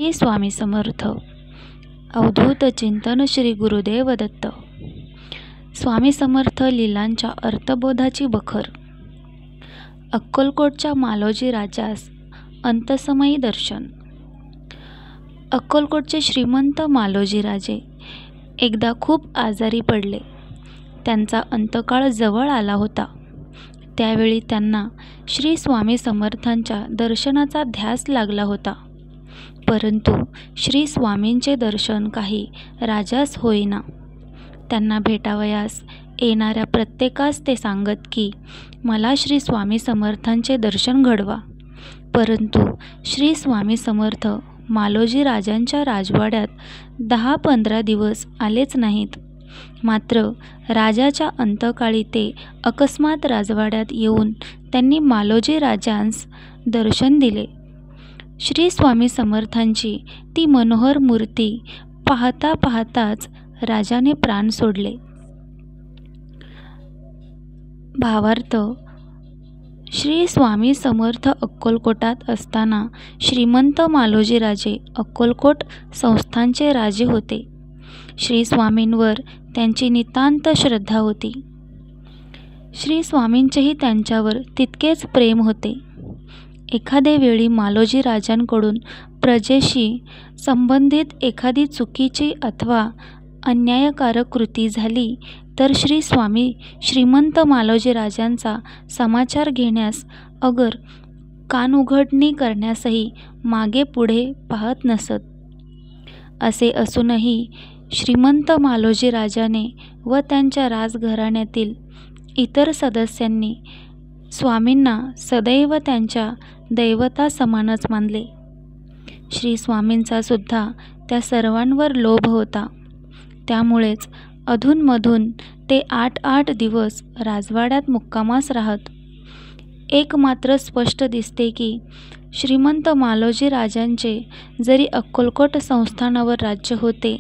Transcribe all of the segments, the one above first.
श्री स्वामी समर्थ. अवधूत चिंतन श्री गुरुदेव दत्त. स्वामी समर्थ लीलांच्या अर्थबोधाची बखर. अक्कलकोटच्या मालोजी राजास अंतसमयी दर्शन. अक्कलकोटचे श्रीमंत मालोजी राजे एकदा खूप आजारी पडले. त्यांचा अंतकाळ जवळ आला होता. त्यावेळी त्यांना श्री स्वामी समर्थांच्या दर्शनाचा ध्यास लागला होता. परंतु श्री स्वामींचे दर्शन काही राजास होईना. त्यांना भेटावयास येणाऱ्या प्रत्येकास ते सांगत की मला श्री स्वामी समर्थांचे दर्शन घडवा. परंतु श्री स्वामी समर्थ मालोजी राजांच्या राजवाड्यात 10-15 दिवस आलेच नाहीत. मात्र राजाच्या अंतकाळी ते अकस्मात राजवाड्यात येऊन त्यांनी मालोजी राजांस दर्शन दिले. श्री स्वामी समर्थांची ती मनोहर मूर्ती पाहता पाहताच राजाने प्राण सोडले. भावार्थ. श्री स्वामी समर्थ अक्कलकोटात असताना श्रीमंत मालोजी राजे अक्कलकोट संस्थानचे राजे होते. श्री स्वामींवर त्यांची नितांत श्रद्धा होती. श्री स्वामींचेही त्यांच्यावर तितकेच प्रेम होते. एखादे वेळी मालोजी राजांकडून प्रजेशी संबंधित एखादी चुकीची अथवा अन्यायकारक कृती झाली तर श्री स्वामी श्रीमंत मालोजी राजांचा समाचार घेण्यास अगर कानउघडणी करण्यासही मागे पुढे पाहत नसत. असे असूनही श्रीमंत मालोजी राजाने व त्यांच्या राजघराण्यातील इतर सदस्यांनी स्वामींना सदैव त्यांच्या दैवतासमानच मानले. श्री स्वामींचा सुद्धा त्या सर्वांवर लोभ होता. त्यामुळेच अधूनमधून ते 8-8 दिवस राजवाड्यात मुक्कामास राहत. एक मात्र स्पष्ट दिसते की श्रीमंत मालोजी राजांचे जरी अक्कलकोट संस्थानावर राज्य होते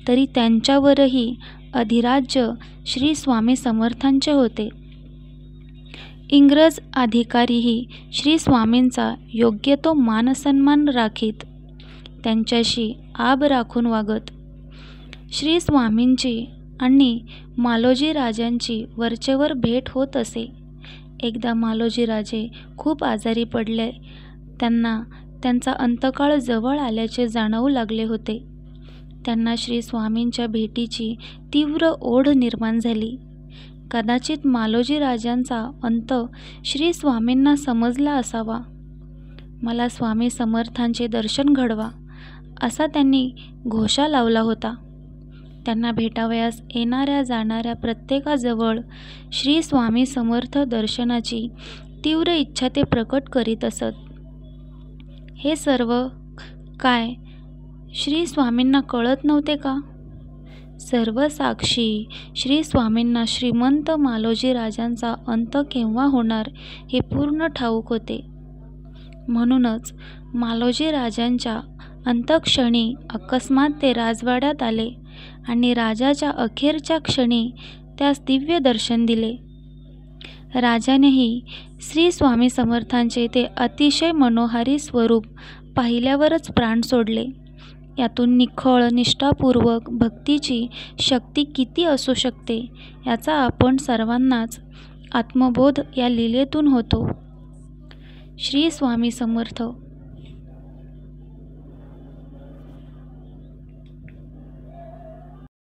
तरी त्यांच्यावरही अधिराज्य श्री स्वामी समर्थांचे होते. इंग्रज अधिकारीही श्री स्वामींचा योग्य तो मानसन्मान राखीत. त्यांच्याशी आब राखून वागत. श्री स्वामींची आणि मालोजी राजांची वरचेवर भेट होत असे. एकदा मालोजी राजे खूप आजारी पडले. त्यांना त्यांचा अंतकाळ जवळ आल्याचे जाणवू लागले होते. त्यांना श्री स्वामींच्या भेटीची तीव्र ओढ निर्माण झाली. कदाचित मालोजी राजांचा अंत श्री स्वामींना समजला असावा. मला स्वामी समर्थांचे दर्शन घडवा असा त्यांनी घोषा लावला होता. त्यांना भेटावयास येणाऱ्या जाणाऱ्या प्रत्येकाजवळ श्री स्वामी समर्थ दर्शनाची तीव्र इच्छा ते प्रकट करीत असत. हे सर्व काय श्री स्वामींना कळत नव्हते का? सर्व साक्षी श्री स्वामींना श्रीमंत मालोजी राजांचा अंत केव्हा होणार हे पूर्ण ठाऊक होते. म्हणूनच मालोजी राजांच्या अंतक्षणी अकस्मात ते राजवाड्यात आले आणि राजाच्या अखेरच्या क्षणी त्यास दिव्य दर्शन दिले. राजानेही श्री स्वामी समर्थांचे ते अतिशय मनोहारी स्वरूप पाहिल्यावरच प्राण सोडले. यातून निखळ निष्ठापूर्वक भक्तीची शक्ती किती असू शकते याचा आपण सर्वांनाच आत्मबोध या लीलेतून होतो. श्री स्वामी समर्थ.